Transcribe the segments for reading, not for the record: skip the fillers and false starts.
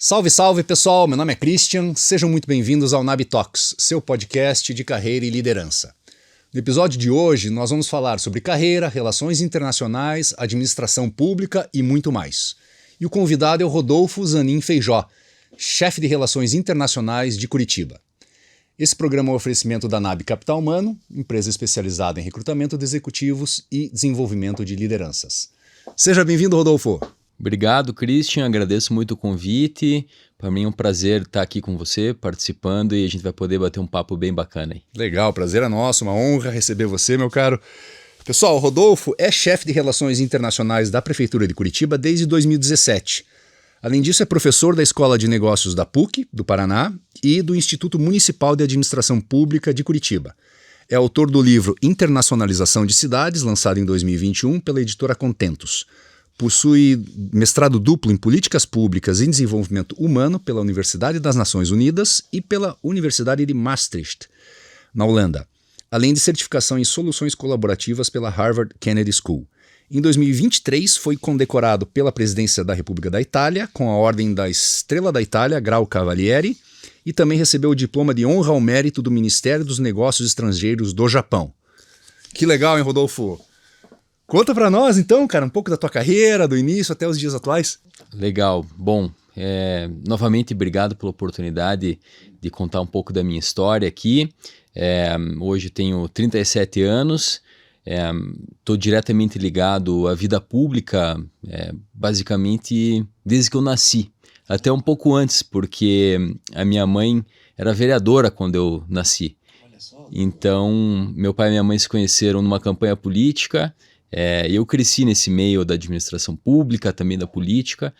Salve, salve pessoal, meu nome é Christian, sejam muito bem-vindos ao NAB Talks, seu podcast de carreira e liderança. No episódio de hoje nós vamos falar sobre carreira, relações internacionais, administração pública e muito mais. E o convidado é o Rodolfo Zanin Feijó, chefe de relações internacionais de Curitiba. Esse programa é um oferecimento da NAB Capital Humano, empresa especializada em recrutamento de executivos e desenvolvimento de lideranças. Seja bem-vindo, Rodolfo. Obrigado, Christian. Agradeço muito o convite. Para mim é um prazer estar aqui com você, participando, e a gente vai poder bater um papo bem bacana aí. Legal, prazer é nosso, uma honra receber você, meu caro. Pessoal, o Rodolfo é chefe de Relações Internacionais da Prefeitura de Curitiba desde 2017. Além disso, é professor da Escola de Negócios da PUC, do Paraná, e do Instituto Municipal de Administração Pública de Curitiba. É autor do livro Internacionalização de Cidades, lançado em 2021 pela editora Contentos. Possui mestrado duplo em Políticas Públicas e Desenvolvimento Humano pela Universidade das Nações Unidas e pela Universidade de Maastricht, na Holanda, além de certificação em Soluções Colaborativas pela Harvard Kennedy School. Em 2023, foi condecorado pela Presidência da República da Itália com a Ordem da Estrela da Itália, Grau Cavalieri, e também recebeu o diploma de honra ao mérito do Ministério dos Negócios Estrangeiros do Japão. Que legal, hein, Rodolfo? Conta pra nós, então, cara, um pouco da tua carreira, do início até os dias atuais. Legal. Bom, novamente, obrigado pela oportunidade de contar um pouco da minha história aqui. Hoje tenho 37 anos, estou diretamente ligado à vida pública, basicamente desde que eu nasci. Até um pouco antes, porque a minha mãe era vereadora quando eu nasci. Então, meu pai e minha mãe se conheceram numa campanha política. Eu cresci nesse meio da administração pública, também da política,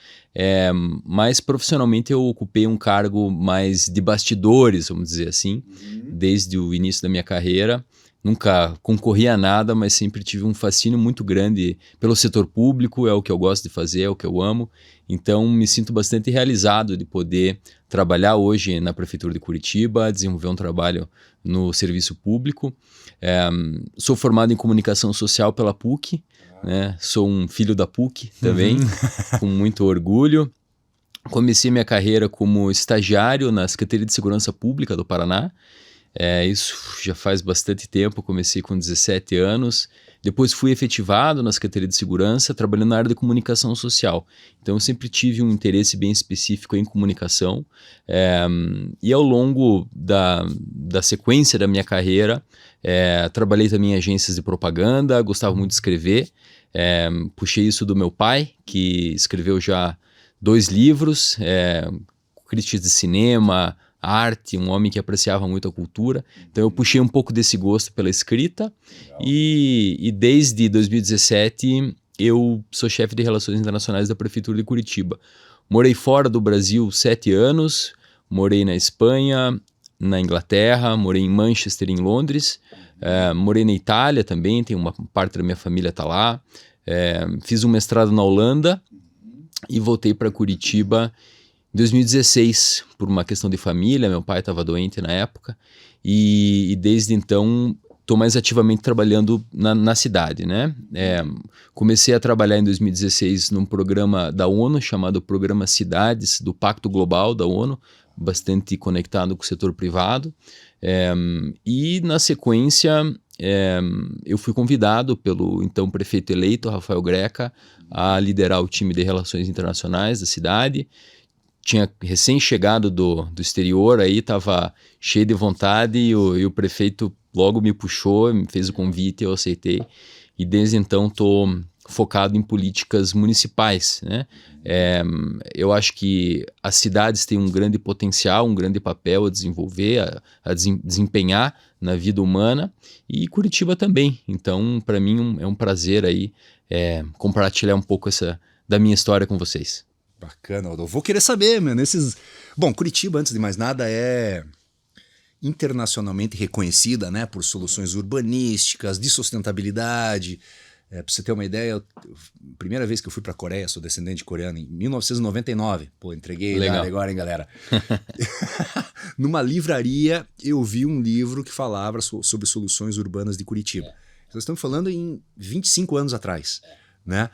mas profissionalmente eu ocupei um cargo mais de bastidores, vamos dizer assim, desde o início da minha carreira. Nunca concorri a nada, mas sempre tive um fascínio muito grande pelo setor público, é o que eu gosto de fazer, é o que eu amo. Então me sinto bastante realizado de poder trabalhar hoje na Prefeitura de Curitiba, desenvolver um trabalho no serviço público. Sou formado em comunicação social pela PUC, né? Sou um filho da PUC também, com muito orgulho. Comecei minha carreira como estagiário na Secretaria de Segurança Pública do Paraná. Isso já faz bastante tempo, comecei com 17 anos, depois fui efetivado na Secretaria de Segurança, trabalhando na área de comunicação social. Então eu sempre tive um interesse bem específico em comunicação, e ao longo da sequência da minha carreira, trabalhei também em agências de propaganda, gostava muito de escrever, puxei isso do meu pai, que escreveu já 2 livros, críticas de cinema, arte, um homem que apreciava muito a cultura. Então eu puxei um pouco desse gosto pela escrita e desde 2017 eu sou chefe de Relações Internacionais da Prefeitura de Curitiba. Morei fora do Brasil 7 anos, morei na Espanha, na Inglaterra, morei em Manchester, em Londres, morei na Itália também, tem uma parte da minha família tá lá, fiz um mestrado na Holanda e voltei para Curitiba em 2016, por uma questão de família. Meu pai estava doente na época e desde então estou mais ativamente trabalhando na cidade, né? Comecei a trabalhar em 2016 num programa da ONU chamado Programa Cidades, do Pacto Global da ONU, bastante conectado com o setor privado. E na sequência eu fui convidado pelo então prefeito eleito, Rafael Greca, a liderar o time de relações internacionais da cidade. Tinha recém-chegado do exterior, aí estava cheio de vontade e o prefeito logo me puxou, me fez o convite, eu aceitei. E desde então estou focado em políticas municipais, né? Eu acho que as cidades têm um grande potencial, um grande papel a desenvolver, a desempenhar na vida humana, e Curitiba também. Então, para mim, é um prazer aí compartilhar um pouco da minha história com vocês. Bacana, eu vou querer saber, mano. Bom, Curitiba, antes de mais nada, é internacionalmente reconhecida, né, por soluções urbanísticas, de sustentabilidade. Pra você ter uma ideia, primeira vez que eu fui pra Coreia, sou descendente coreano, em 1999. Pô, entreguei a idade agora, hein, galera? Numa livraria, eu vi um livro que falava sobre soluções urbanas de Curitiba. Nós estamos falando em 25 anos atrás, né?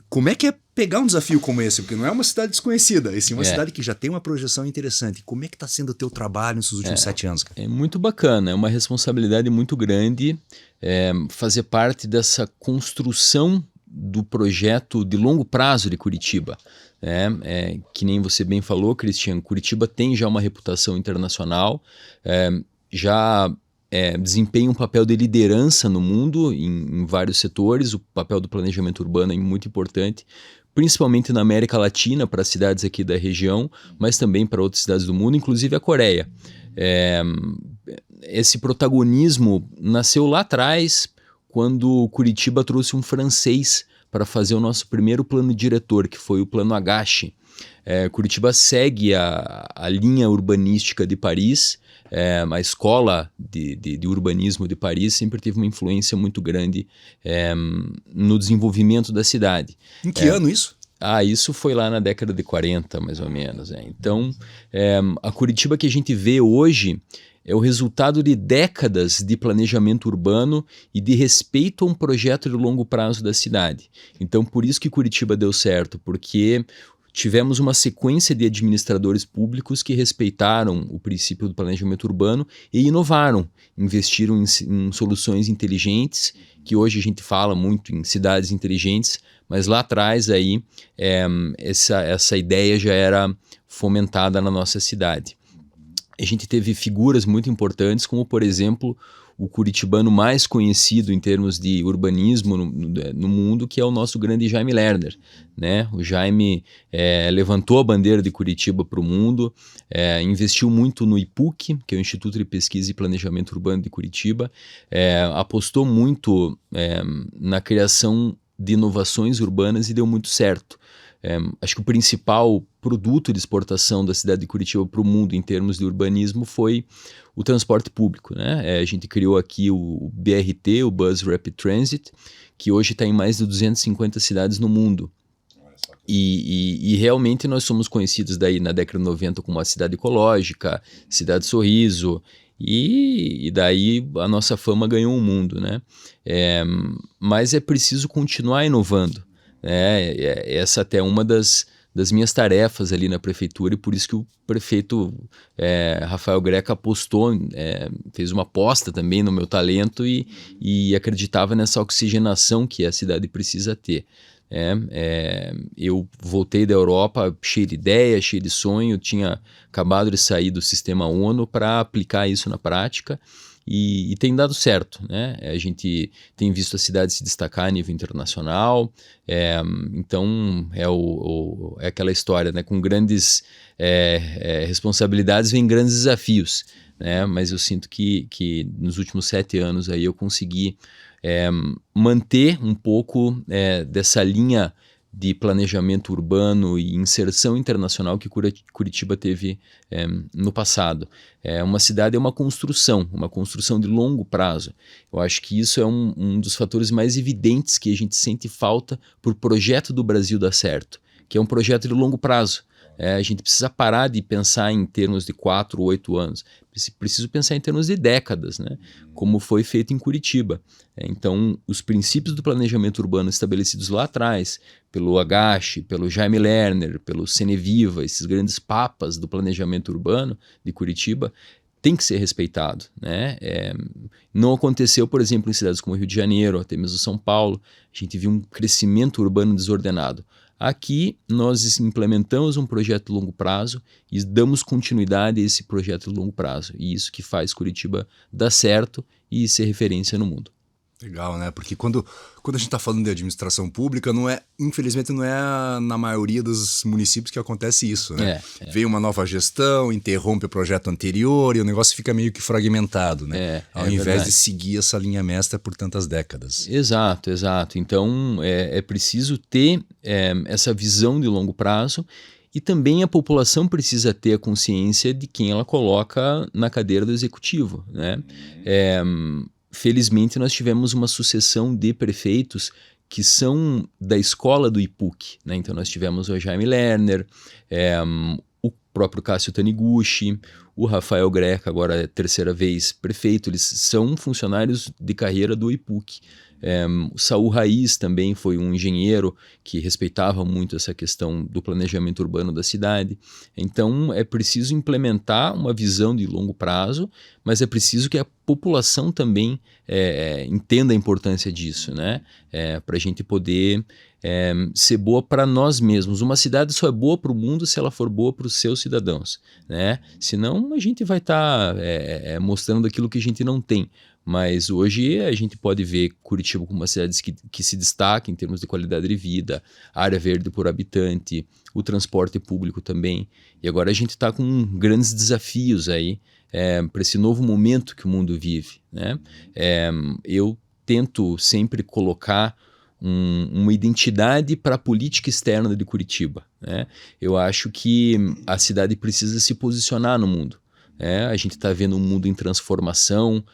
Como é que é pegar um desafio como esse? Porque não é uma cidade desconhecida, e sim uma cidade que já tem uma projeção interessante. Como é que está sendo o teu trabalho nesses últimos 7 anos, cara? É muito bacana, é uma responsabilidade muito grande fazer parte dessa construção do projeto de longo prazo de Curitiba. Que nem você bem falou, Cristian, Curitiba tem já uma reputação internacional, já desempenha um papel de liderança no mundo em vários setores. O papel do planejamento urbano é muito importante, principalmente na América Latina, para cidades aqui da região, mas também para outras cidades do mundo, inclusive a Coreia. Esse protagonismo nasceu lá atrás, quando Curitiba trouxe um francês para fazer o nosso primeiro plano diretor, que foi o Plano Agache. Curitiba segue a linha urbanística de Paris. A escola de urbanismo de Paris sempre teve uma influência muito grande no desenvolvimento da cidade. Em que ano isso? Isso foi lá na década de 40, mais ou menos. Então, a Curitiba que a gente vê hoje é o resultado de décadas de planejamento urbano e de respeito a um projeto de longo prazo da cidade. Então, por isso que Curitiba deu certo, porque tivemos uma sequência de administradores públicos que respeitaram o princípio do planejamento urbano e inovaram, investiram em soluções inteligentes, que hoje a gente fala muito em cidades inteligentes, mas lá atrás aí, essa ideia já era fomentada na nossa cidade. A gente teve figuras muito importantes, como por exemplo o curitibano mais conhecido em termos de urbanismo no mundo, que é o nosso grande Jaime Lerner. O Jaime levantou a bandeira de Curitiba para o mundo, investiu muito no IPUC, que é o Instituto de Pesquisa e Planejamento Urbano de Curitiba, apostou muito na criação de inovações urbanas e deu muito certo. Acho que o principal produto de exportação da cidade de Curitiba para o mundo em termos de urbanismo foi o transporte público. A gente criou aqui o BRT, o Bus Rapid Transit, que hoje está em mais de 250 cidades no mundo. E realmente nós somos conhecidos daí na década de 90 como uma cidade ecológica, cidade sorriso, e daí a nossa fama ganhou o mundo. Mas é preciso continuar inovando. Essa até é uma das minhas tarefas ali na prefeitura, e por isso que o prefeito Rafael Greca apostou, fez uma aposta também no meu talento e acreditava nessa oxigenação que a cidade precisa ter. Eu voltei da Europa cheio de ideia, cheio de sonho, tinha acabado de sair do sistema ONU para aplicar isso na prática. E tem dado certo. A gente tem visto a cidade se destacar a nível internacional, então é aquela história, com grandes responsabilidades vem grandes desafios, mas eu sinto que nos últimos 7 anos aí eu consegui manter um pouco dessa linha de planejamento urbano e inserção internacional que Curitiba teve no passado. Uma cidade é uma construção de longo prazo. Eu acho que isso é um dos fatores mais evidentes que a gente sente falta por projeto do Brasil dar certo, que é um projeto de longo prazo. A gente precisa parar de pensar em termos de 4 ou 8 anos. Preciso pensar em termos de décadas, como foi feito em Curitiba. Então, os princípios do planejamento urbano estabelecidos lá atrás, pelo Agache, pelo Jaime Lerner, pelo Ceneviva, esses grandes papas do planejamento urbano de Curitiba, tem que ser respeitado. Não aconteceu, por exemplo, em cidades como Rio de Janeiro, até mesmo São Paulo. A gente viu um crescimento urbano desordenado. Aqui nós implementamos um projeto de longo prazo e damos continuidade a esse projeto de longo prazo. E isso que faz Curitiba dar certo e ser referência no mundo. Legal, Porque quando a gente está falando de administração pública, infelizmente não é na maioria dos municípios que acontece isso, Vem uma nova gestão, interrompe o projeto anterior e o negócio fica meio que fragmentado, Ao invés verdade. de seguir essa linha mestra por tantas décadas. Exato. Então é preciso ter essa visão de longo prazo, e também a população precisa ter a consciência de quem ela coloca na cadeira do executivo, Felizmente, nós tivemos uma sucessão de prefeitos que são da escola do IPUC. Então, nós tivemos o Jaime Lerner, o próprio Cássio Taniguchi, o Rafael Greca, agora é a 3ª vez prefeito. Eles são funcionários de carreira do IPUC. O Saul Raiz também foi um engenheiro que respeitava muito essa questão do planejamento urbano da cidade. Então é preciso implementar uma visão de longo prazo, mas é preciso que a população também entenda a importância disso, né? Para a gente poder ser boa para nós mesmos. Uma cidade só é boa para o mundo se ela for boa para os seus cidadãos, né? Senão a gente vai estar mostrando aquilo que a gente não tem. Mas hoje a gente pode ver Curitiba como uma cidade que se destaca em termos de qualidade de vida, área verde por habitante, o transporte público também. E agora a gente está com grandes desafios aí para esse novo momento que o mundo vive, né? Eu tento sempre colocar uma identidade para a política externa de Curitiba, né? Eu acho que a cidade precisa se posicionar no mundo, né? A gente está vendo um mundo em transformação.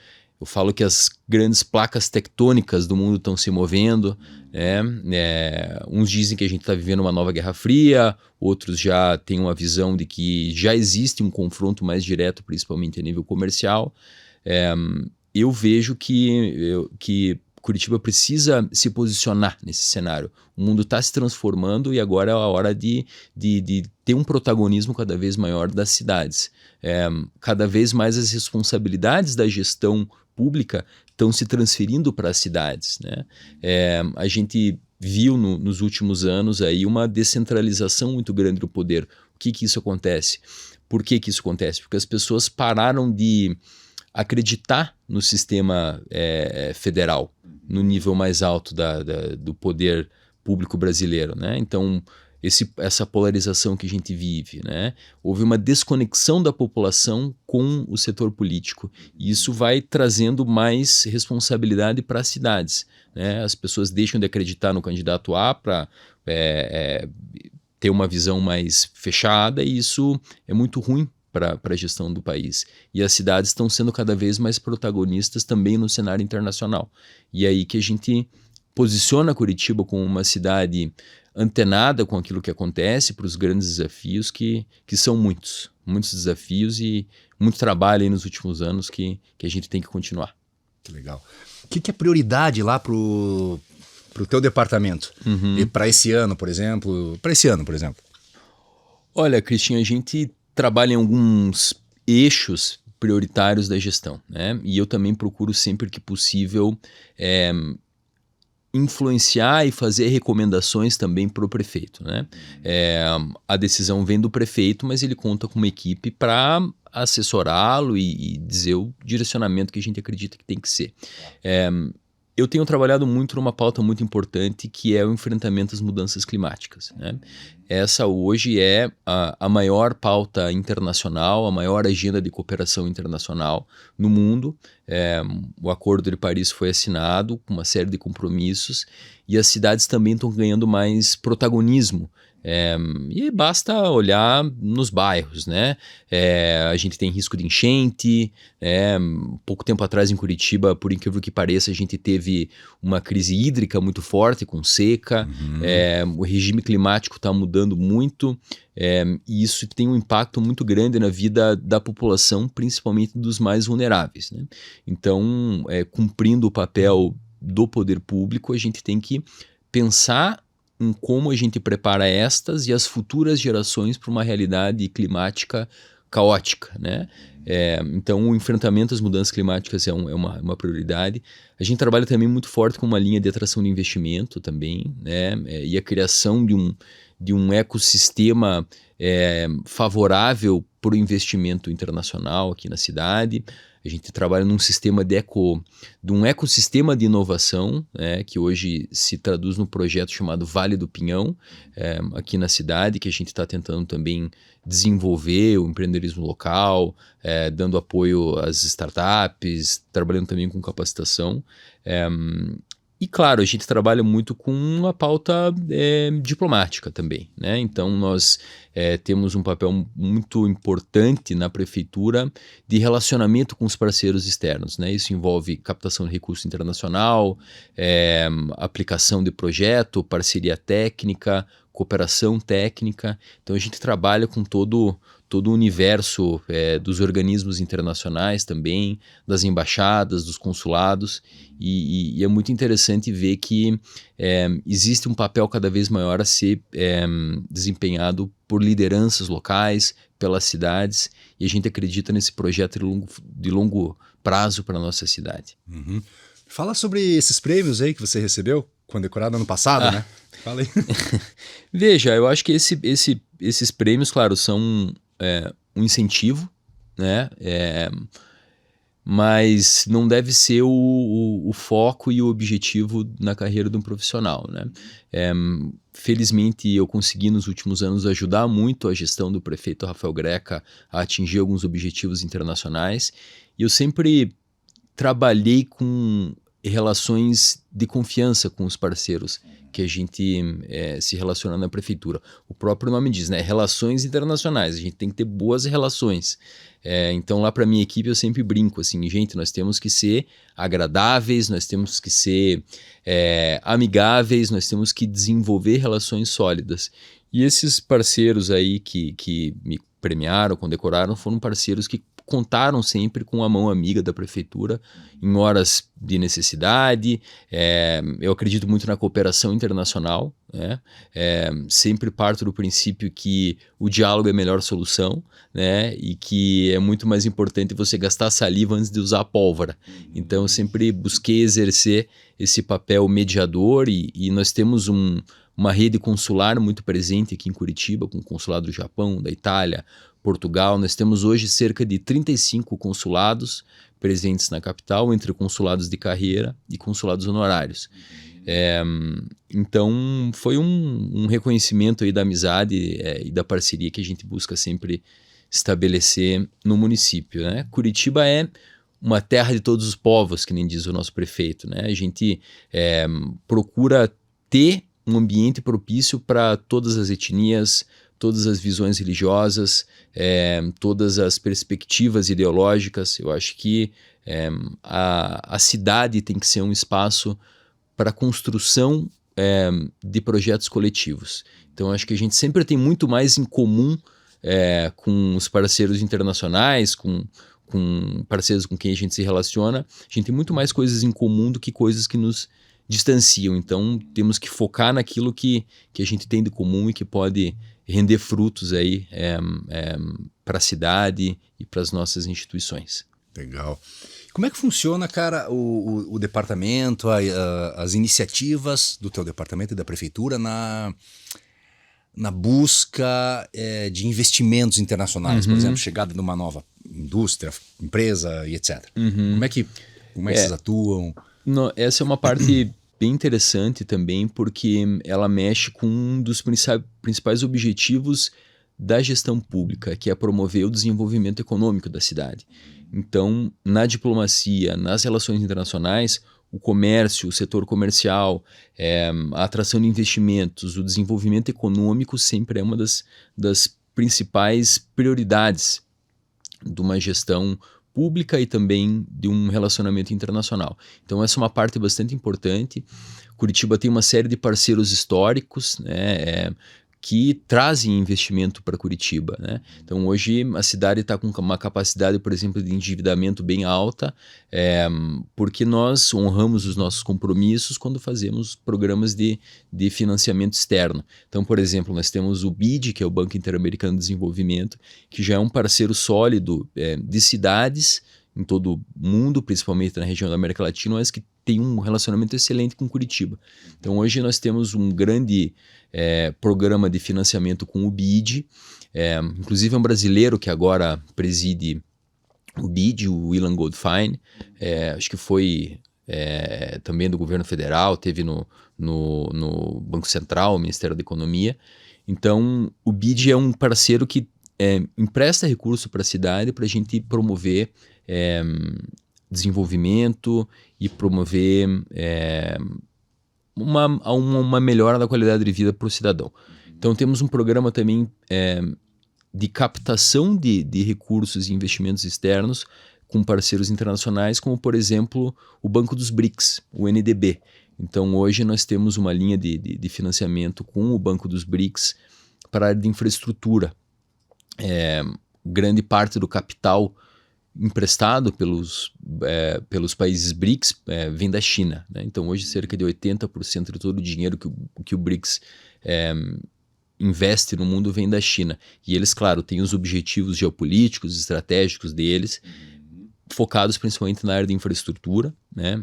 Eu falo que as grandes placas tectônicas do mundo estão se movendo, né? Uns dizem que a gente está vivendo uma nova Guerra Fria, outros já têm uma visão de que já existe um confronto mais direto, principalmente a nível comercial. Eu vejo que Curitiba precisa se posicionar nesse cenário. O mundo está se transformando e agora é a hora de ter um protagonismo cada vez maior das cidades. Cada vez mais as responsabilidades da gestão pública estão se transferindo para as cidades, né? A gente viu nos últimos anos aí uma descentralização muito grande do poder. O que isso acontece? Por que isso acontece? Porque as pessoas pararam de acreditar no sistema federal, no nível mais alto do poder público brasileiro, né? Então, essa polarização que a gente vive, né? Houve uma desconexão da população com o setor político, e isso vai trazendo mais responsabilidade para as cidades, né? As pessoas deixam de acreditar no candidato A para ter uma visão mais fechada, e isso é muito ruim para a gestão do país. E as cidades estão sendo cada vez mais protagonistas também no cenário internacional. E é aí que a gente posiciona Curitiba como uma cidade antenada com aquilo que acontece, para os grandes desafios, que são muitos desafios e muito trabalho aí nos últimos anos que a gente tem que continuar. Que legal. O que é prioridade lá pro teu departamento? E para esse ano, por exemplo? Olha, Cristian, a gente trabalha em alguns eixos prioritários da gestão, né? E eu também procuro sempre que possível influenciar e fazer recomendações também para o prefeito, né? A decisão vem do prefeito, mas ele conta com uma equipe para assessorá-lo e dizer o direcionamento que a gente acredita que tem que ser. Eu tenho trabalhado muito numa pauta muito importante, que é o enfrentamento às mudanças climáticas, né? Essa hoje é a maior pauta internacional, a maior agenda de cooperação internacional no mundo. O Acordo de Paris foi assinado com uma série de compromissos e as cidades também estão ganhando mais protagonismo. E basta olhar nos bairros, né? A gente tem risco de enchente, pouco tempo atrás em Curitiba, por incrível que pareça, a gente teve uma crise hídrica muito forte, com seca. O regime climático está mudando muito, e isso tem um impacto muito grande na vida da população, principalmente dos mais vulneráveis, né? Então, cumprindo o papel do poder público, a gente tem que pensar em como a gente prepara estas e as futuras gerações para uma realidade climática caótica, né? Então, o enfrentamento às mudanças climáticas é uma prioridade. A gente trabalha também muito forte com uma linha de atração de investimento também, né? E a criação de um ecossistema favorável para o investimento internacional aqui na cidade. A gente trabalha num sistema de um ecossistema de inovação, né, que hoje se traduz num projeto chamado Vale do Pinhão, aqui na cidade, que a gente está tentando também desenvolver o empreendedorismo local, dando apoio às startups, trabalhando também com capacitação. E, claro, a gente trabalha muito com uma pauta diplomática também, né? Então, nós temos um papel muito importante na prefeitura de relacionamento com os parceiros externos, né? Isso envolve captação de recurso internacional, aplicação de projeto, parceria técnica, cooperação técnica. Então, a gente trabalha com todo todo o universo dos organismos internacionais também, das embaixadas, dos consulados, e é muito interessante ver que existe um papel cada vez maior a ser desempenhado por lideranças locais, pelas cidades, e a gente acredita nesse projeto de longo prazo para a nossa cidade. Uhum. Fala sobre esses prêmios aí que você recebeu, condecorado ano passado, né? Fala aí. Veja, eu acho que esses prêmios, claro, são um incentivo, né? Mas não deve ser o foco e o objetivo na carreira de um profissional, né? Felizmente, eu consegui nos últimos anos ajudar muito a gestão do prefeito Rafael Greca a atingir alguns objetivos internacionais, e eu sempre trabalhei com relações de confiança com os parceiros que a gente se relaciona na prefeitura. O próprio nome diz, né? Relações internacionais, a gente tem que ter boas relações. Então lá para minha equipe eu sempre brinco assim, gente, nós temos que ser agradáveis, nós temos que ser amigáveis, nós temos que desenvolver relações sólidas. E esses parceiros aí que me premiaram, condecoraram, foram parceiros que contaram sempre com a mão amiga da prefeitura em horas de necessidade. Eu acredito muito na cooperação internacional, né? Sempre parto do princípio que o diálogo é a melhor solução, né? E que é muito mais importante você gastar saliva antes de usar a pólvora. Então eu sempre busquei exercer esse papel mediador, e nós temos uma rede consular muito presente aqui em Curitiba, com o consulado do Japão, da Itália, Portugal. Nós temos hoje cerca de 35 consulados presentes na capital, entre consulados de carreira e consulados honorários. Então foi um reconhecimento aí da amizade e da parceria que a gente busca sempre estabelecer no município, né? Curitiba é uma terra de todos os povos, que nem diz o nosso prefeito, né? A gente procura ter um ambiente propício para todas as etnias, todas as visões religiosas, todas as perspectivas ideológicas. Eu acho que a cidade tem que ser um espaço para a construção de projetos coletivos. Então, acho que a gente sempre tem muito mais em comum com os parceiros internacionais, com parceiros com quem a gente se relaciona. A gente tem muito mais coisas em comum do que coisas que nos distanciam. Então, temos que focar naquilo que a gente tem de comum e que pode render frutos aí para a cidade e para as nossas instituições. Legal. Como é que funciona, cara, o departamento, as iniciativas do teu departamento e da prefeitura na busca de investimentos internacionais, por exemplo, chegada de uma nova indústria, empresa e etc. Como é que vocês atuam? Essa é uma parte bem interessante também, porque ela mexe com um dos principais objetivos da gestão pública, que é promover o desenvolvimento econômico da cidade. Então, na diplomacia, nas relações internacionais, o comércio, o setor comercial, a atração de investimentos, o desenvolvimento econômico sempre é uma das principais prioridades de uma gestão pública e também de um relacionamento internacional. Então essa é uma parte bastante importante. Curitiba tem uma série de parceiros históricos, né, que trazem investimento para Curitiba, né? Então hoje a cidade está com uma capacidade, por exemplo, de endividamento bem alta, porque nós honramos os nossos compromissos quando fazemos programas de financiamento externo. Então, por exemplo, nós temos o BID, que é o Banco Interamericano de Desenvolvimento, que já é um parceiro sólido de cidades em todo o mundo, principalmente na região da América Latina, mas que tem um relacionamento excelente com Curitiba. Então hoje nós temos um grande programa de financiamento com o BID, inclusive é um brasileiro que agora preside o BID, o William Goldfein, acho que foi também do governo federal, teve no Banco Central, Ministério da Economia. Então o BID é um parceiro que empresta recurso para a cidade para a gente promover desenvolvimento e promover uma melhora da qualidade de vida para o cidadão. Então temos um programa também de captação de recursos e investimentos externos com parceiros internacionais, como por exemplo o Banco dos BRICS, o NDB. Então hoje nós temos uma linha de financiamento com o Banco dos BRICS para a área de infraestrutura. grande parte do capital emprestado pelos países BRICS vem da China, né? Então hoje cerca de 80% de todo o dinheiro que o BRICS investe no mundo vem da China. E eles, claro, têm os objetivos geopolíticos, estratégicos deles, focados principalmente na área de infraestrutura, né?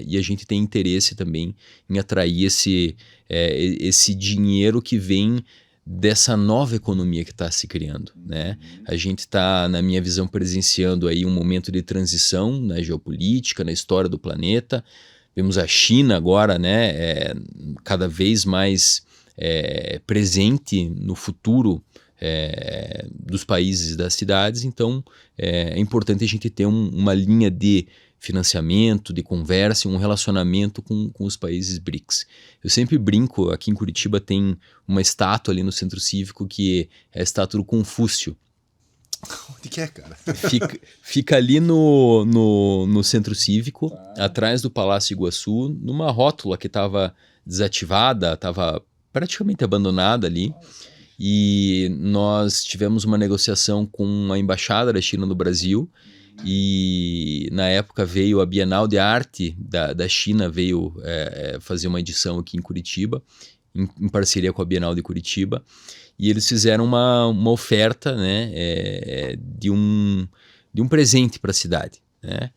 E a gente tem interesse também em atrair esse dinheiro que vem dessa nova economia que está se criando, né? A gente está, na minha visão, presenciando aí um momento de transição na geopolítica, na história do planeta. Vemos a China agora, né, cada vez mais presente no futuro dos países e das cidades. Então é importante a gente ter uma linha de financiamento, de conversa e um relacionamento com os países BRICS. Eu sempre brinco, aqui em Curitiba tem uma estátua ali no Centro Cívico que é a estátua do Confúcio. Onde que é, cara? Fica ali no Centro Cívico, atrás do Palácio Iguaçu, numa rótula que estava desativada, estava praticamente abandonada ali. E nós tivemos uma negociação com a Embaixada da China no Brasil, e na época veio a Bienal de Arte da China, veio fazer uma edição aqui em Curitiba, em parceria com a Bienal de Curitiba, e eles fizeram uma oferta, né, de um presente para a cidade, né?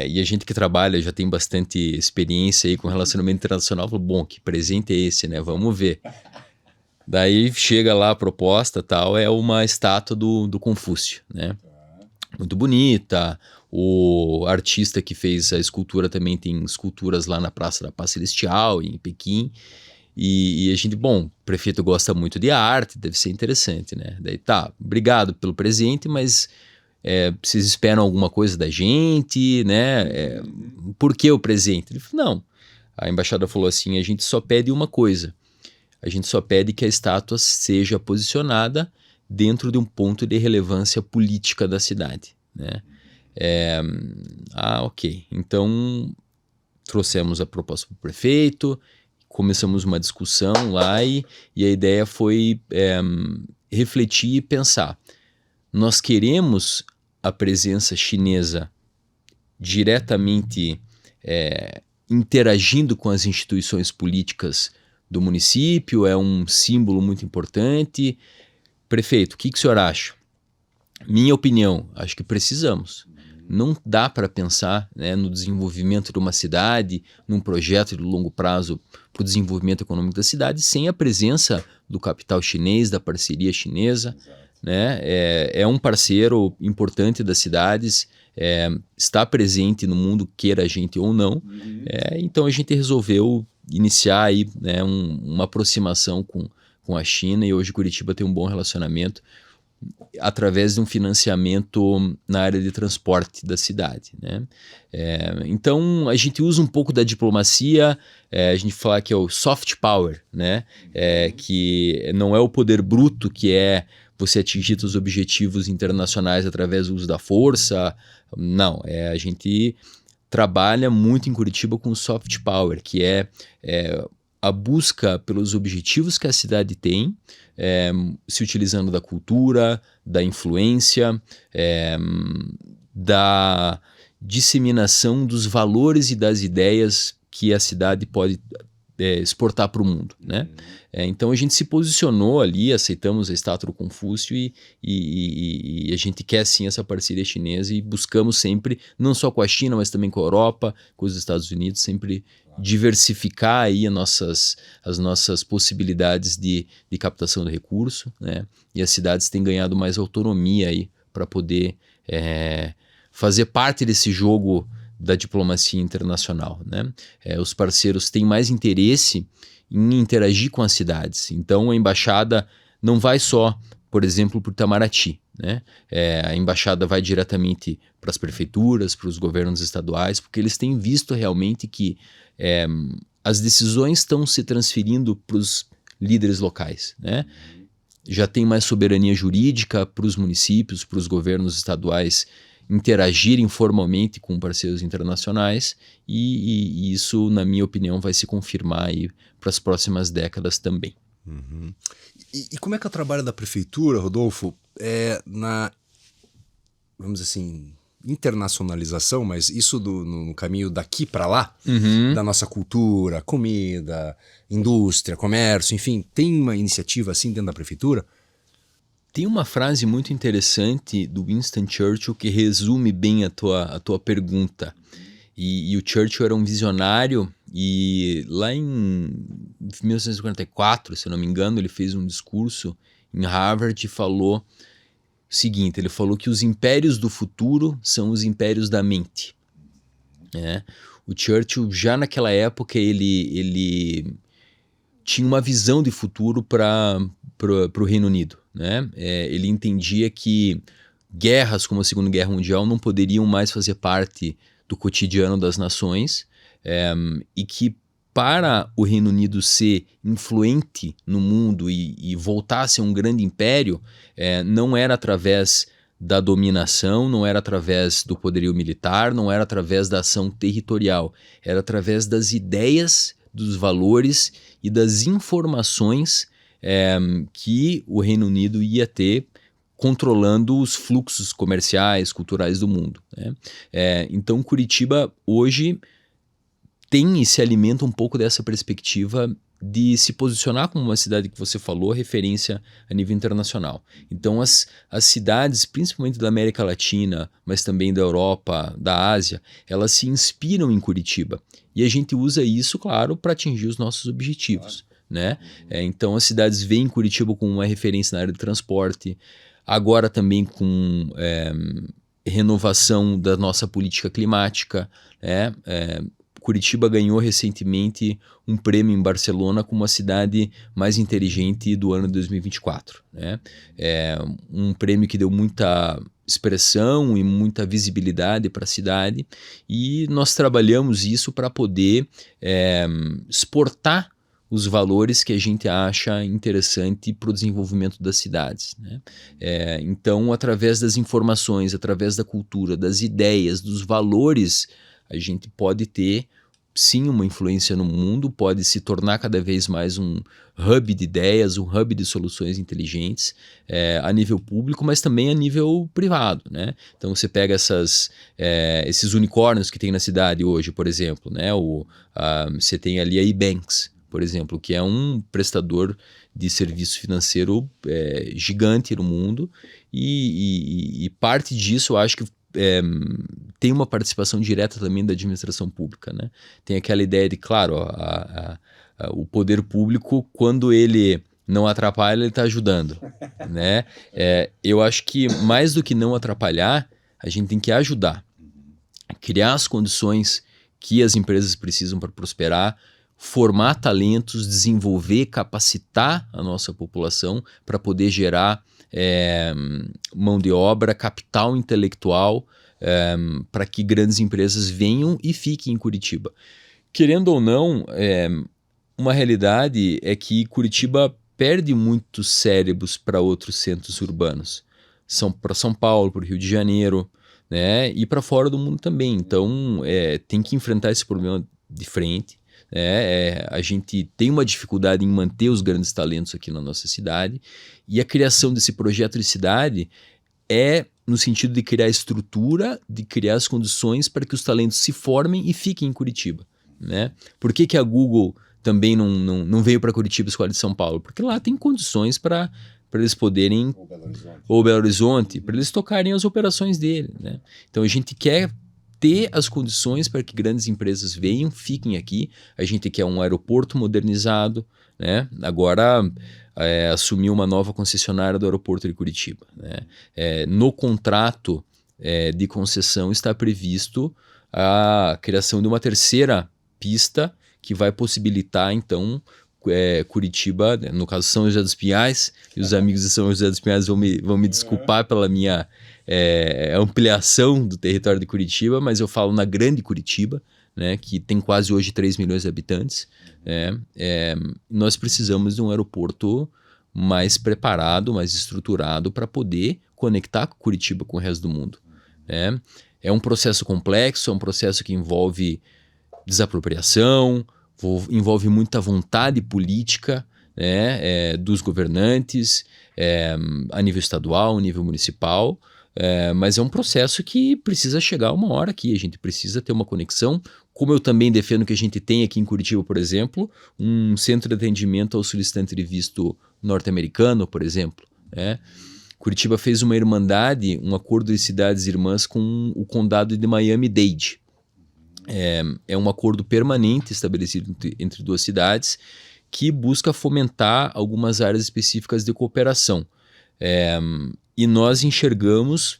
E a gente que trabalha já tem bastante experiência aí com relacionamento internacional, falou, bom, que presente é esse, né? Vamos ver. Daí chega lá a proposta, tal, é uma estátua do Confúcio, né? Muito bonita. O artista que fez a escultura também tem esculturas lá na Praça da Paz Celestial, em Pequim. E a gente, bom, o prefeito gosta muito de arte, deve ser interessante, né? Daí tá, obrigado pelo presente, mas vocês esperam alguma coisa da gente, né? Por que o presente? Ele falou, não. A embaixada falou assim, a gente só pede uma coisa. A gente só pede que a estátua seja posicionada dentro de um ponto de relevância política da cidade, né? Ok. Então, trouxemos a proposta para o prefeito, começamos uma discussão lá e a ideia foi refletir e pensar. Nós queremos a presença chinesa diretamente interagindo com as instituições políticas do município, é um símbolo muito importante. Prefeito, o que o senhor acha? Minha opinião, acho que precisamos. Não dá para pensar, né, no desenvolvimento de uma cidade, num projeto de longo prazo para o desenvolvimento econômico da cidade, sem a presença do capital chinês, da parceria chinesa, né? É um parceiro importante das cidades, está presente no mundo, queira a gente ou não. Então a gente resolveu iniciar aí, né, uma aproximação com a China, e hoje Curitiba tem um bom relacionamento através de um financiamento na área de transporte da cidade, né? Então a gente usa um pouco da diplomacia, a gente fala que é o soft power, né? Que não é o poder bruto, que é você atingir os objetivos internacionais através do uso da força, não, a gente trabalha muito em Curitiba com soft power, que é a busca pelos objetivos que a cidade tem, se utilizando da cultura, da influência, da disseminação dos valores e das ideias que a cidade pode exportar para o mundo, né? Então a gente se posicionou ali, aceitamos a estátua do Confúcio e a gente quer sim essa parceria chinesa, e buscamos sempre, não só com a China, mas também com a Europa, com os Estados Unidos, sempre diversificar aí as nossas possibilidades de captação de recurso, né? E as cidades têm ganhado mais autonomia aí para poder fazer parte desse jogo da diplomacia internacional, né? Os parceiros têm mais interesse em interagir com as cidades. Então a embaixada não vai só, por exemplo, para o Itamaraty, né? A embaixada vai diretamente para as prefeituras, para os governos estaduais, porque eles têm visto realmente que as decisões estão se transferindo para os líderes locais, né? Já tem mais soberania jurídica para os municípios, para os governos estaduais interagirem formalmente com parceiros internacionais, e isso, na minha opinião, vai se confirmar aí para as próximas décadas também. Uhum. E como é que é o trabalho da prefeitura, Rodolfo, vamos dizer assim, internacionalização, mas isso no caminho daqui para lá, da nossa cultura, comida, indústria, comércio, enfim, tem uma iniciativa assim dentro da prefeitura? Tem uma frase muito interessante do Winston Churchill que resume bem a tua pergunta. E o Churchill era um visionário e lá em 1944, se eu não me engano, ele fez um discurso em Harvard e falou o seguinte, ele falou que os impérios do futuro são os impérios da mente. O Churchill, já naquela época, ele tinha uma visão de futuro para o Reino Unido. Né? Ele entendia que guerras como a Segunda Guerra Mundial não poderiam mais fazer parte do cotidiano das nações e que para o Reino Unido ser influente no mundo e voltar a ser um grande império, não era através da dominação, não era através do poderio militar, não era através da ação territorial, era através das ideias, dos valores e das informações que o Reino Unido ia ter controlando os fluxos comerciais, culturais do mundo. Né? Então Curitiba hoje tem e se alimenta um pouco dessa perspectiva de se posicionar como uma cidade que você falou, referência a nível internacional. Então as cidades, principalmente da América Latina, mas também da Europa, da Ásia, elas se inspiram em Curitiba. E a gente usa isso, claro, para atingir os nossos objetivos. Né? Então as cidades veem Curitiba como uma referência na área de transporte, agora também com renovação da nossa política climática. Curitiba ganhou recentemente um prêmio em Barcelona como a cidade mais inteligente do ano de 2024. Né? Um prêmio que deu muita expressão e muita visibilidade para a cidade e nós trabalhamos isso para poder exportar os valores que a gente acha interessante para o desenvolvimento das cidades. Né? Então, através das informações, através da cultura, das ideias, dos valores, a gente pode ter, sim, uma influência no mundo, pode se tornar cada vez mais um hub de ideias, um hub de soluções inteligentes a nível público, mas também a nível privado. Né? Então, você pega esses unicórnios que tem na cidade hoje, por exemplo, né? Você tem ali a eBanks, por exemplo, que é um prestador de serviço financeiro gigante no mundo e parte disso eu acho que tem uma participação direta também da administração pública. Né? Tem aquela ideia de, claro, o poder público, quando ele não atrapalha, ele está ajudando. Né? Eu acho que mais do que não atrapalhar, a gente tem que ajudar, criar as condições que as empresas precisam para prosperar, formar talentos, desenvolver, capacitar a nossa população para poder gerar mão de obra, capital intelectual, para que grandes empresas venham e fiquem em Curitiba. Querendo ou não, uma realidade é que Curitiba perde muitos cérebros para outros centros urbanos. Para São Paulo, para o Rio de Janeiro, né? E para fora do mundo também. Então, tem que enfrentar esse problema de frente. A gente tem uma dificuldade em manter os grandes talentos aqui na nossa cidade e a criação desse projeto de cidade no sentido de criar estrutura, de criar as condições para que os talentos se formem e fiquem em Curitiba. Né? Por que a Google também não veio para Curitiba, escola de São Paulo? Porque lá tem condições para eles poderem, ou Belo Horizonte, para eles tocarem as operações dele. Né? Então a gente quer ter as condições para que grandes empresas venham, fiquem aqui. A gente quer um aeroporto modernizado, né? Agora assumiu uma nova concessionária do aeroporto de Curitiba. Né? No contrato de concessão está previsto a criação de uma terceira pista que vai possibilitar, então, Curitiba, no caso São José dos Pinhais, e os amigos de São José dos Pinhais vão me desculpar pela minha ampliação do território de Curitiba, mas eu falo na grande Curitiba, né, que tem quase hoje 3 milhões de habitantes. Nós precisamos de um aeroporto mais preparado, mais estruturado para poder conectar Curitiba com o resto do mundo. É um processo complexo, é um processo que envolve desapropriação, envolve muita vontade política, né, dos governantes, a nível estadual, a nível municipal, mas é um processo que precisa chegar uma hora aqui, a gente precisa ter uma conexão, como eu também defendo que a gente tem aqui em Curitiba, por exemplo, um centro de atendimento ao solicitante de visto norte-americano, por exemplo, né? Curitiba fez uma irmandade, um acordo de cidades irmãs com o condado de Miami-Dade. É um acordo permanente estabelecido entre duas cidades que busca fomentar algumas áreas específicas de cooperação. E nós enxergamos,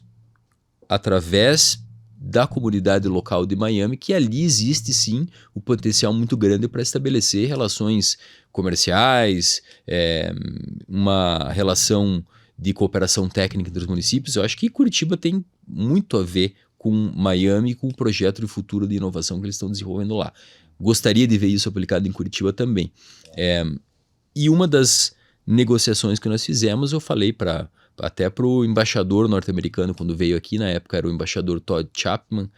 através da comunidade local de Miami, que ali existe sim um potencial muito grande para estabelecer relações comerciais, uma relação de cooperação técnica entre os municípios. Eu acho que Curitiba tem muito a ver com Miami e com o projeto de futuro de inovação que eles estão desenvolvendo lá. Gostaria de ver isso aplicado em Curitiba também. E uma das negociações que nós fizemos, eu falei até para o embaixador norte-americano, quando veio aqui, na época era o embaixador Todd Chapman,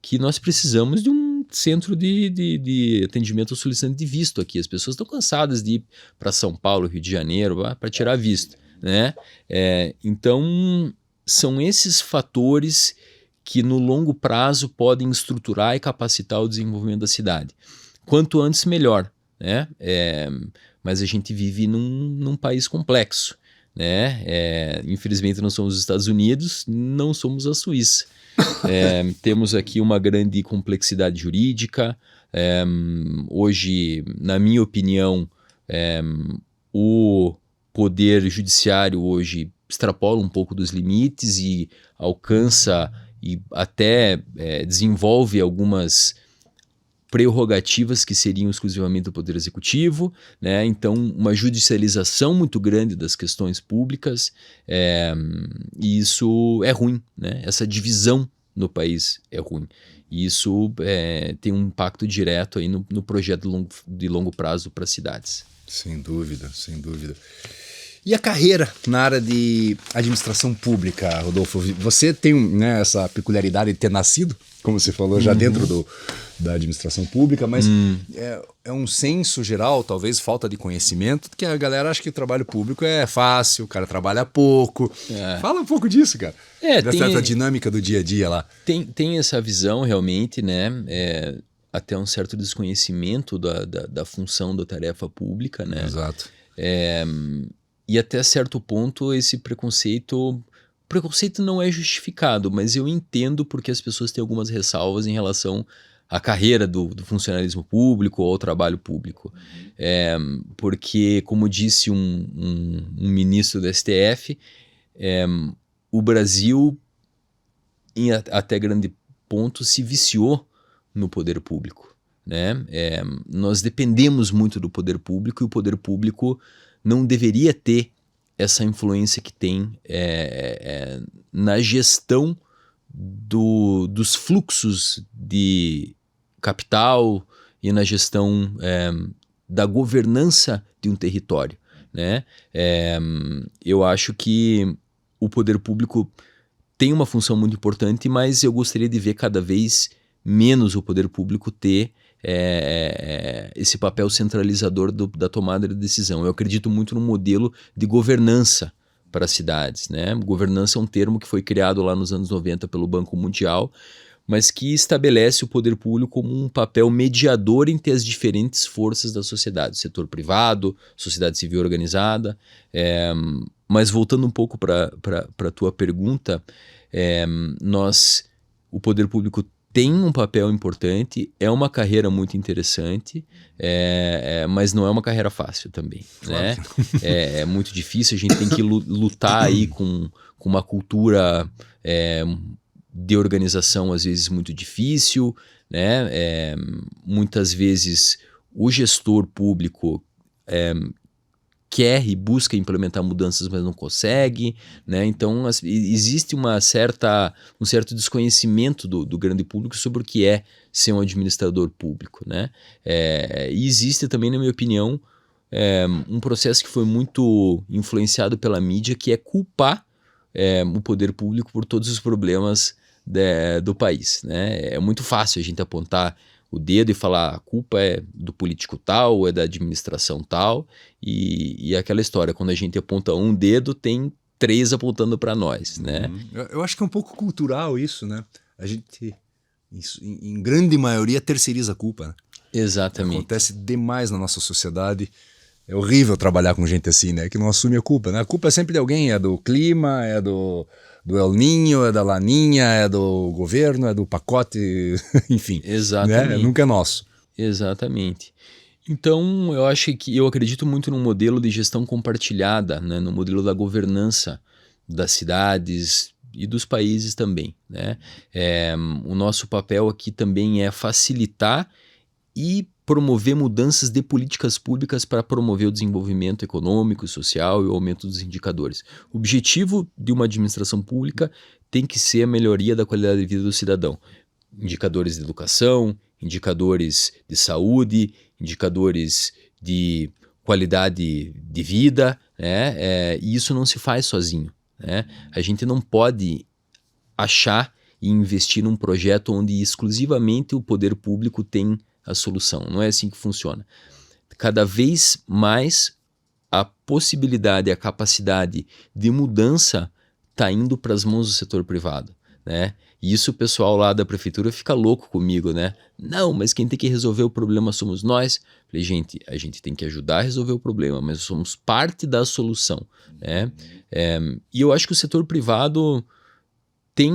que nós precisamos de um centro de atendimento ao solicitante de visto aqui. As pessoas estão cansadas de ir para São Paulo, Rio de Janeiro, para tirar visto, né? Então, são esses fatores que no longo prazo podem estruturar e capacitar o desenvolvimento da cidade. Quanto antes, melhor, né? Mas a gente vive num país complexo, né? Infelizmente não somos os Estados Unidos, não somos a Suíça. Temos aqui uma grande complexidade jurídica. Hoje, na minha opinião, o poder judiciário hoje extrapola um pouco dos limites e alcança e até desenvolve algumas prerrogativas que seriam exclusivamente do Poder Executivo, né? Então, uma judicialização muito grande das questões públicas, e isso é ruim, né? Essa divisão no país é ruim. E isso tem um impacto direto aí no projeto de longo prazo para as cidades. Sem dúvida, sem dúvida. E a carreira na área de administração pública, Rodolfo? Você tem, né, essa peculiaridade de ter nascido, como você falou, já dentro da administração pública, mas é um senso geral, talvez falta de conhecimento, que a galera acha que o trabalho público é fácil, o cara trabalha pouco. Fala um pouco disso, cara. Dessa dinâmica do dia a dia lá. Tem essa visão realmente, né? Até um certo desconhecimento da função da tarefa pública, né? Exato. E até certo ponto esse preconceito não é justificado, mas eu entendo porque as pessoas têm algumas ressalvas em relação à carreira do funcionalismo público ou ao trabalho público. Porque, como disse um ministro do STF, o Brasil, até grande ponto, se viciou no poder público, né? Nós dependemos muito do poder público e o poder público não deveria ter essa influência que tem na gestão dos fluxos de capital e na gestão da governança de um território, né? Eu acho que o poder público tem uma função muito importante, mas eu gostaria de ver cada vez menos o poder público ter esse papel centralizador da tomada de decisão. Eu acredito muito no modelo de governança para as cidades, né? Governança é um termo que foi criado lá nos anos 90 pelo Banco Mundial, mas que estabelece o poder público como um papel mediador entre as diferentes forças da sociedade, setor privado, sociedade civil organizada. Mas voltando um pouco para a tua pergunta, o poder público tem um papel importante, é uma carreira muito interessante, mas não é uma carreira fácil também, claro, né? É muito difícil, a gente tem que lutar aí com uma cultura de organização às vezes muito difícil, né? Muitas vezes o gestor público quer e busca implementar mudanças, mas não consegue, né? Então existe um certo desconhecimento do grande público sobre o que é ser um administrador público, né? E existe também, na minha opinião, um processo que foi muito influenciado pela mídia, que é culpar o poder público por todos os problemas do país, né? É muito fácil a gente apontar o dedo e falar a culpa é do político tal, ou é da administração tal, e aquela história, quando a gente aponta um dedo, tem 3 apontando para nós, né? Eu acho que é um pouco cultural isso, né? A gente, em grande maioria, terceiriza a culpa, né? Exatamente. Acontece demais na nossa sociedade. É horrível trabalhar com gente assim, né? Que não assume a culpa, né? A culpa é sempre de alguém, é do clima, é do El Niño, é da Laninha, é do governo, é do pacote, enfim. Exatamente. Né? Nunca é nosso. Exatamente. Então, eu acredito muito num modelo de gestão compartilhada, né? No modelo da governança das cidades e dos países também, né? O nosso papel aqui também é facilitar e promover mudanças de políticas públicas para promover o desenvolvimento econômico, social e o aumento dos indicadores. O objetivo de uma administração pública tem que ser a melhoria da qualidade de vida do cidadão. Indicadores de educação, indicadores de saúde, indicadores de qualidade de vida, né? E isso não se faz sozinho, né? A gente não pode achar e investir num projeto onde exclusivamente o poder público tem a solução. Não é assim que funciona. Cada vez mais a possibilidade, a capacidade de mudança está indo para as mãos do setor privado, né? E isso o pessoal lá da prefeitura fica louco comigo, né? Não, mas quem tem que resolver o problema somos nós. Falei, gente, a gente tem que ajudar a resolver o problema, mas somos parte da solução, né? E eu acho que o setor privado tem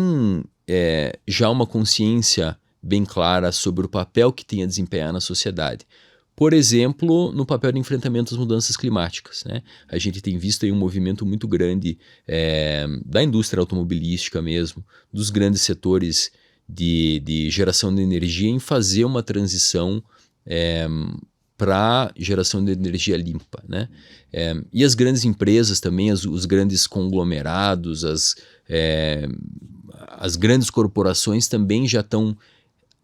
já uma consciência bem clara sobre o papel que tem a desempenhar na sociedade. Por exemplo, no papel de enfrentamento às mudanças climáticas, né? A gente tem visto aí um movimento muito grande da indústria automobilística mesmo, dos grandes setores de geração de energia em fazer uma transição para geração de energia limpa, né? E as grandes empresas também, os grandes conglomerados, as grandes corporações também já estão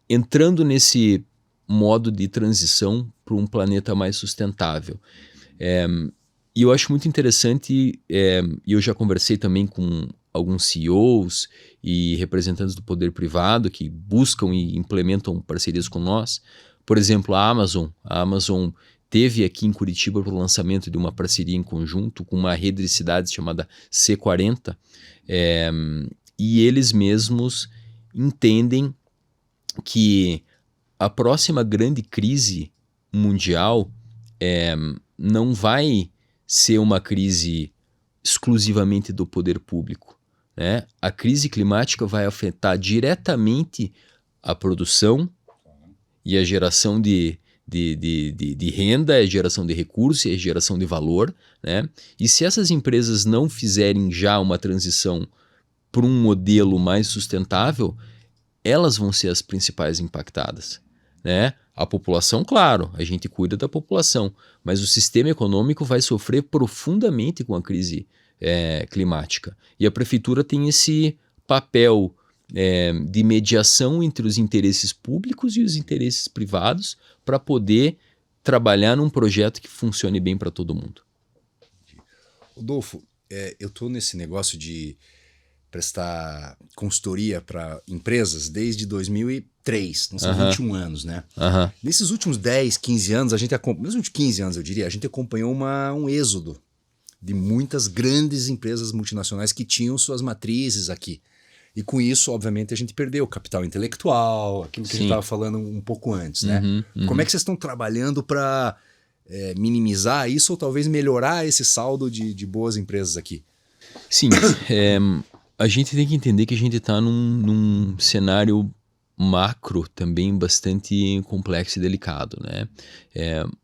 entrando nesse modo de transição para um planeta mais sustentável. E eu acho muito interessante, e eu já conversei também com alguns CEOs e representantes do poder privado que buscam e implementam parcerias com nós. Por exemplo, a Amazon teve aqui em Curitiba o lançamento de uma parceria em conjunto com uma rede de cidades chamada C40, e eles mesmos entendem que a próxima grande crise mundial não vai ser uma crise exclusivamente do poder público, né? A crise climática vai afetar diretamente a produção e a geração de renda, a geração de recursos e a geração de valor, né? E se essas empresas não fizerem já uma transição para um modelo mais sustentável, elas vão ser as principais impactadas, né? A população, claro, a gente cuida da população, mas o sistema econômico vai sofrer profundamente com a crise climática. E a prefeitura tem esse papel de mediação entre os interesses públicos e os interesses privados para poder trabalhar num projeto que funcione bem para todo mundo. Rodolfo, eu estou nesse negócio de prestar consultoria para empresas desde 2003, então são 21 anos, né? Nesses últimos 10, 15 anos, nos últimos 15 anos eu diria, a gente acompanhou um êxodo de muitas grandes empresas multinacionais que tinham suas matrizes aqui. E com isso, obviamente, a gente perdeu o capital intelectual, aquilo que a gente estava falando um pouco antes, né? Como é que vocês estão trabalhando para minimizar isso ou talvez melhorar esse saldo de boas empresas aqui? Sim, a gente tem que entender que a gente está num cenário macro também bastante complexo e delicado, né?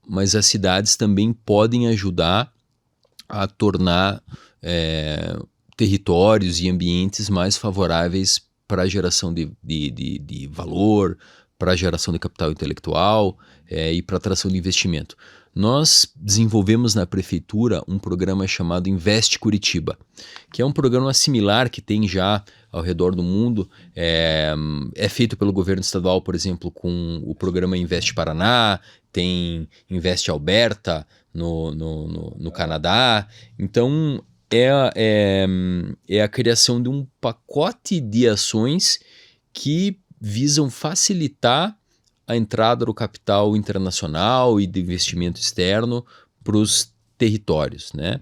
Mas as cidades também podem ajudar a tornar territórios e ambientes mais favoráveis para a geração de valor, para a geração de capital intelectual e para a atração de investimento. Nós desenvolvemos na prefeitura um programa chamado Investe Curitiba, que é um programa similar que tem já ao redor do mundo. É feito pelo governo estadual, por exemplo, com o programa Investe Paraná, tem Investe Alberta no Canadá. Então, é a criação de um pacote de ações que visam facilitar a entrada do capital internacional e do investimento externo para os territórios, né?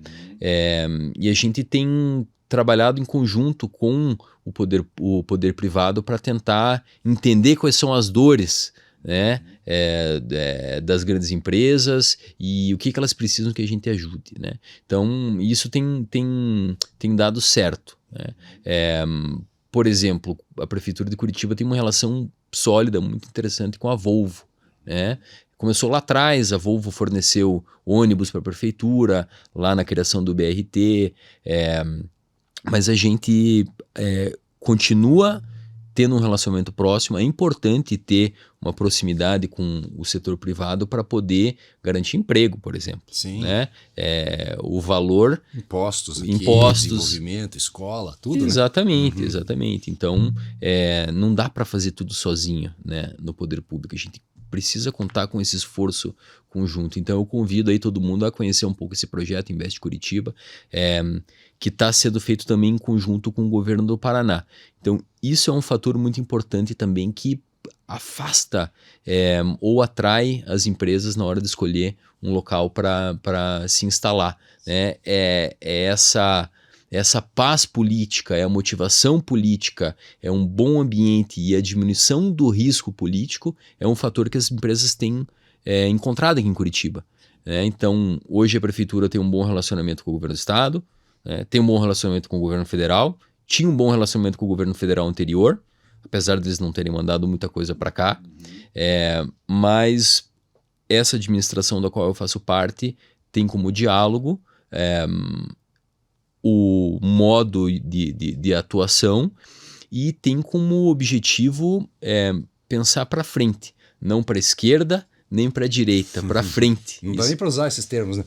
E a gente tem trabalhado em conjunto com o poder privado para tentar entender quais são as dores, né, das grandes empresas e o que elas precisam que a gente ajude, né? Então, isso tem dado certo, né? Por exemplo, a Prefeitura de Curitiba tem uma relação sólida, muito interessante com a Volvo, né? Começou lá atrás, a Volvo forneceu ônibus para a Prefeitura, lá na criação do BRT, mas a gente continua tendo um relacionamento próximo. É importante ter uma proximidade com o setor privado para poder garantir emprego, por exemplo. Sim. Né? O valor... Impostos, desenvolvimento, escola, tudo, exatamente, né? Exatamente. Então, não dá para fazer tudo sozinho, né, no poder público. A gente precisa contar com esse esforço conjunto. Então, eu convido aí todo mundo a conhecer um pouco esse projeto Investe Curitiba, que está sendo feito também em conjunto com o governo do Paraná. Então, isso é um fator muito importante também que afasta ou atrai as empresas na hora de escolher um local para se instalar, né? Essa paz política, a motivação política, um bom ambiente e a diminuição do risco político é um fator que as empresas têm encontrado aqui em Curitiba. Então, hoje a Prefeitura tem um bom relacionamento com o governo do Estado, tem um bom relacionamento com o governo federal, tinha um bom relacionamento com o governo federal anterior, apesar deles não terem mandado muita coisa para cá, mas essa administração da qual eu faço parte tem como diálogo o modo de atuação e tem como objetivo pensar para frente, não para a esquerda, nem para a direita, para frente. Não dá nem para usar esses termos, né?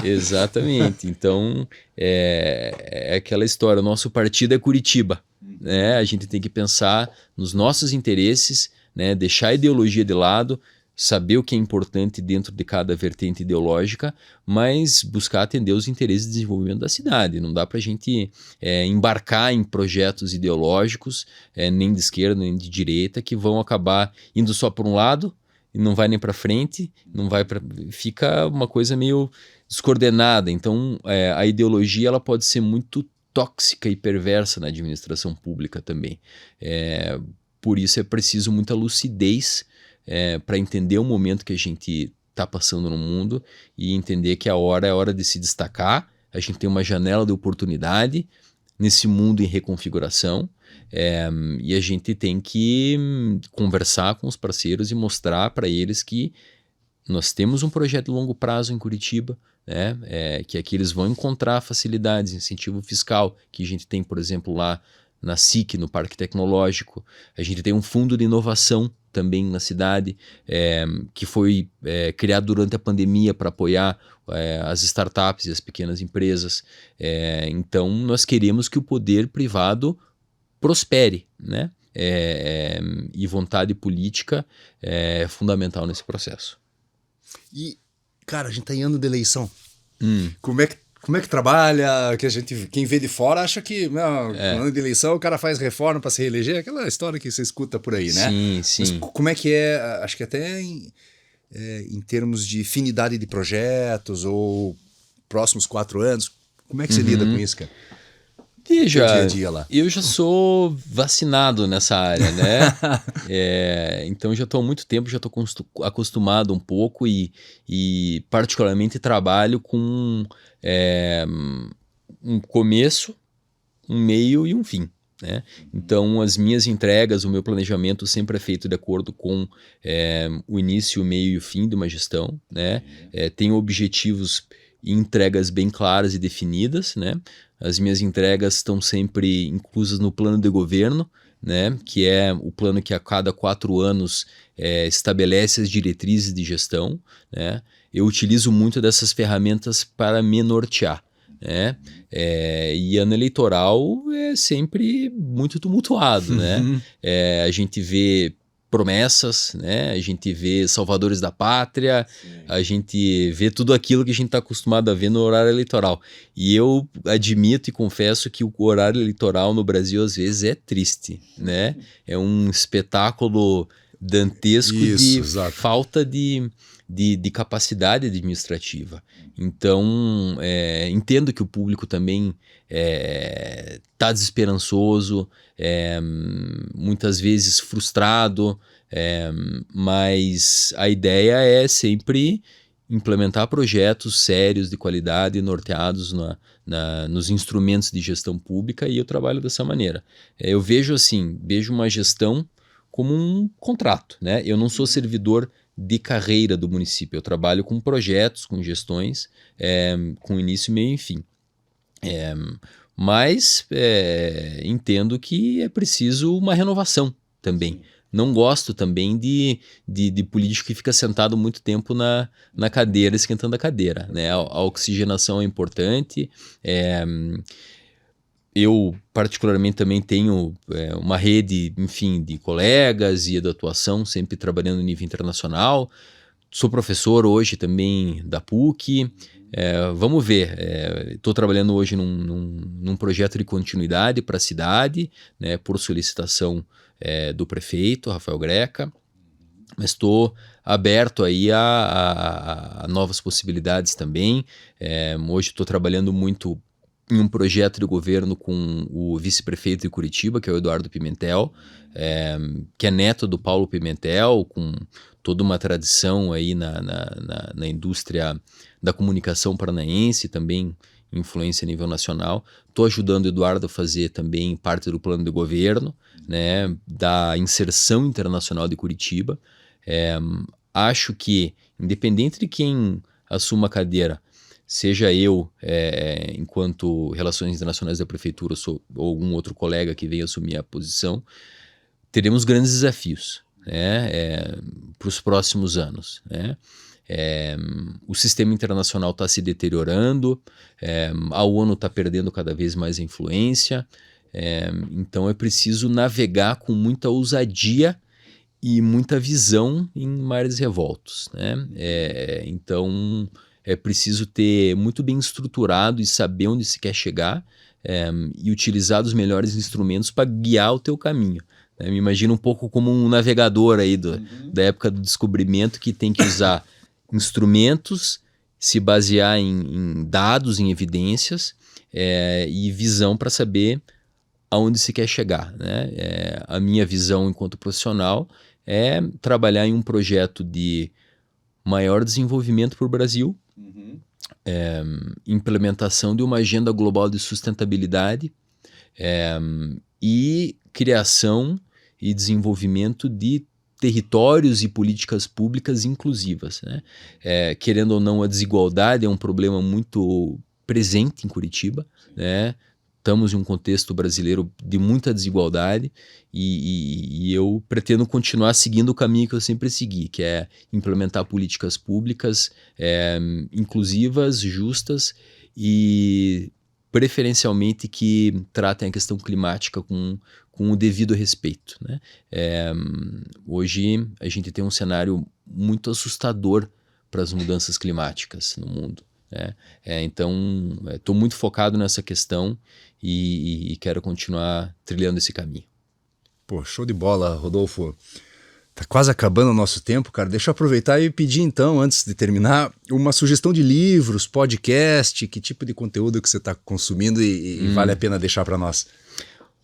Exatamente. Então, é aquela história, o nosso partido é Curitiba, né? A gente tem que pensar nos nossos interesses, né? Deixar a ideologia de lado, saber o que é importante dentro de cada vertente ideológica, mas buscar atender os interesses de desenvolvimento da cidade. Não dá para a gente embarcar em projetos ideológicos, nem de esquerda, nem de direita, que vão acabar indo só por um lado, e não vai nem para frente, fica uma coisa meio descoordenada. Então, a ideologia ela pode ser muito tóxica e perversa na administração pública também. Por isso é preciso muita lucidez para entender o momento que a gente está passando no mundo e entender que a hora é hora de se destacar. A gente tem uma janela de oportunidade nesse mundo em reconfiguração. E a gente tem que conversar com os parceiros e mostrar para eles que nós temos um projeto de longo prazo em Curitiba, né? Que aqui eles vão encontrar facilidades, incentivo fiscal, que a gente tem, por exemplo, lá na SIC, no Parque Tecnológico. A gente tem um fundo de inovação também na cidade, que foi criado durante a pandemia para apoiar as startups e as pequenas empresas. Então, nós queremos que o poder privado prospere, né? E vontade política é fundamental nesse processo. E, cara, a gente tá em ano de eleição. Como é que trabalha? Quem vê de fora acha que no ano de eleição o cara faz reforma para se reeleger, aquela história que você escuta por aí, né? Sim. Mas como é que acho que até em termos de afinidade de projetos ou próximos 4 anos, como é que você lida com isso, cara? Veja, dia a dia lá. Eu já sou vacinado nessa área, né? Então já estou há muito tempo, já estou acostumado um pouco e particularmente trabalho com um começo, um meio e um fim, né? Então as minhas entregas, o meu planejamento sempre é feito de acordo com o início, o meio e o fim de uma gestão, né? Tenho objetivos e entregas bem claras e definidas, né? As minhas entregas estão sempre inclusas no plano de governo, né? Que é o plano que a cada 4 anos estabelece as diretrizes de gestão, né? Eu utilizo muito dessas ferramentas para me nortear, né? E ano eleitoral é sempre muito tumultuado, né? A gente vê promessas, né? A gente vê salvadores da pátria, a gente vê tudo aquilo que a gente está acostumado a ver no horário eleitoral. E eu admito e confesso que o horário eleitoral no Brasil às vezes é triste, né? É um espetáculo dantesco de exato. falta de capacidade administrativa. Então, entendo que o público também está desesperançoso, muitas vezes frustrado, mas a ideia é sempre implementar projetos sérios, de qualidade, norteados nos instrumentos de gestão pública, e eu trabalho dessa maneira. Eu vejo uma gestão como um contrato, né? Eu não sou servidor de carreira do município, eu trabalho com projetos, com gestões, com início, meio e fim. Mas entendo que é preciso uma renovação também. Não gosto também de político que fica sentado muito tempo na cadeira, esquentando a cadeira, né? A oxigenação é importante. Eu, particularmente, também tenho uma rede, enfim, de colegas e de atuação, sempre trabalhando no nível internacional. Sou professor hoje também da PUC. Vamos ver, estou trabalhando hoje num projeto de continuidade para a cidade, né, por solicitação do prefeito, Rafael Greca, mas estou aberto aí a novas possibilidades também. Hoje estou trabalhando muito em um projeto de governo com o vice-prefeito de Curitiba, que é o Eduardo Pimentel, que é neto do Paulo Pimentel, com toda uma tradição aí na indústria da comunicação paranaense, também influência a nível nacional. Estou ajudando o Eduardo a fazer também parte do plano de governo, né, da inserção internacional de Curitiba. Acho que, independente de quem assuma a cadeira, seja eu, enquanto Relações Internacionais da Prefeitura, ou algum outro colega que venha assumir a posição, teremos grandes desafios, né, para os próximos anos, né? O sistema internacional está se deteriorando, a ONU está perdendo cada vez mais influência, então é preciso navegar com muita ousadia e muita visão em mares revoltos, né? Então é preciso ter muito bem estruturado e saber onde se quer chegar, e utilizar os melhores instrumentos para guiar o teu caminho. Me imagino um pouco como um navegador aí da época do descobrimento, que tem que usar instrumentos, se basear em dados, em evidências, e visão para saber aonde se quer chegar, né? A minha visão enquanto profissional é trabalhar em um projeto de maior desenvolvimento para o Brasil, implementação de uma agenda global de sustentabilidade, e criação e desenvolvimento de territórios e políticas públicas inclusivas, né? Querendo ou não, a desigualdade é um problema muito presente em Curitiba, né? Estamos em um contexto brasileiro de muita desigualdade, e eu pretendo continuar seguindo o caminho que eu sempre segui, que é implementar políticas públicas inclusivas, justas e preferencialmente que tratem a questão climática com o devido respeito, né? Hoje a gente tem um cenário muito assustador para as mudanças climáticas no mundo, né? Então estou muito focado nessa questão e quero continuar trilhando esse caminho. Pô, show de bola, Rodolfo. Tá quase acabando o nosso tempo, cara. Deixa eu aproveitar e pedir então, antes de terminar, uma sugestão de livros, podcast, que tipo de conteúdo que você está consumindo e vale a pena deixar para nós.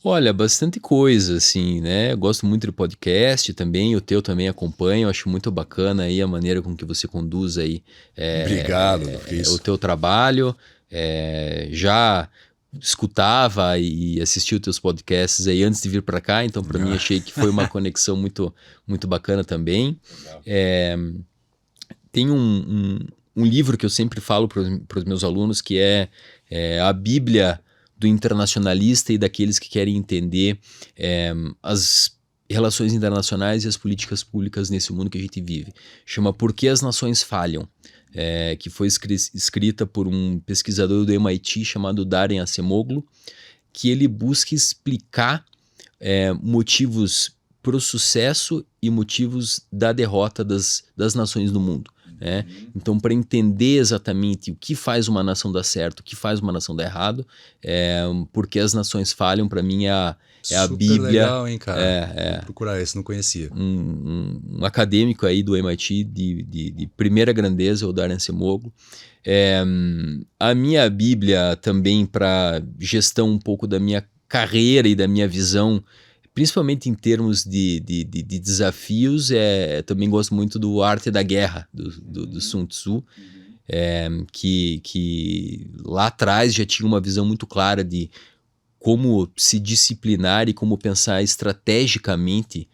Olha, bastante coisa, assim, né? Eu gosto muito de podcast também, o teu também acompanho, acho muito bacana aí a maneira com que você conduz aí Obrigado, o teu trabalho. Já escutava e assistia os teus podcasts aí antes de vir para cá, então para mim achei que foi uma conexão muito, muito bacana também. Tem um livro que eu sempre falo para os meus alunos, que é a Bíblia do internacionalista e daqueles que querem entender as relações internacionais e as políticas públicas nesse mundo que a gente vive. Chama Por que as Nações Falham? Que foi escrita por um pesquisador do MIT chamado Daron Acemoglu, que ele busca explicar motivos para o sucesso e motivos da derrota das nações do mundo, né? Então, para entender exatamente o que faz uma nação dar certo, o que faz uma nação dar errado, porque as nações falham, para mim é a Super Bíblia. legal, hein, cara? Vou procurar esse, não conhecia. Um acadêmico aí do MIT de primeira grandeza, o Darren Acemoglu. A minha Bíblia também para gestão um pouco da minha carreira e da minha visão, principalmente em termos de desafios, também gosto muito do Arte da Guerra, do Sun Tzu, que lá atrás já tinha uma visão muito clara de como se disciplinar e como pensar estrategicamente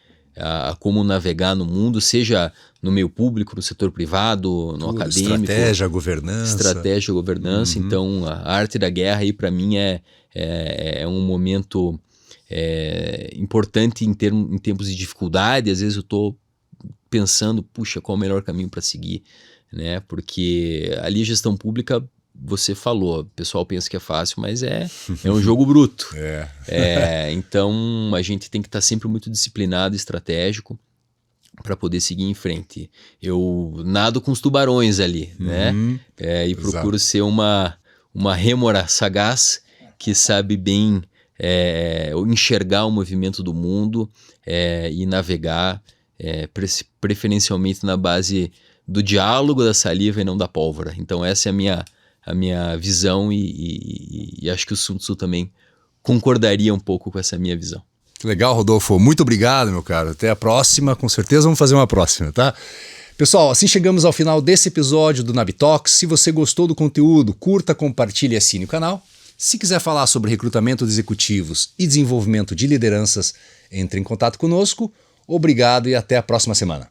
como navegar no mundo, seja no meio público, no setor privado, no acadêmico. Estratégia, governança. Então, a arte da guerra aí para mim é um momento importante em tempos de dificuldade. Às vezes eu estou pensando, puxa, qual é o melhor caminho para seguir, né? Porque ali a gestão pública, você falou, o pessoal pensa que é fácil, mas é um jogo bruto. Então a gente tem que estar sempre muito disciplinado, estratégico, para poder seguir em frente. Eu nado com os tubarões ali, né? E procuro ser uma rêmora sagaz que sabe bem enxergar o movimento do mundo e navegar, preferencialmente na base do diálogo, da saliva e não da pólvora. Então essa é a minha visão e acho que o Sun Tzu também concordaria um pouco com essa minha visão. Legal, Rodolfo. Muito obrigado, meu caro. Até a próxima. Com certeza vamos fazer uma próxima, tá? Pessoal, assim chegamos ao final desse episódio do Nabitox. Se você gostou do conteúdo, curta, compartilhe e assine o canal. Se quiser falar sobre recrutamento de executivos e desenvolvimento de lideranças, entre em contato conosco. Obrigado e até a próxima semana.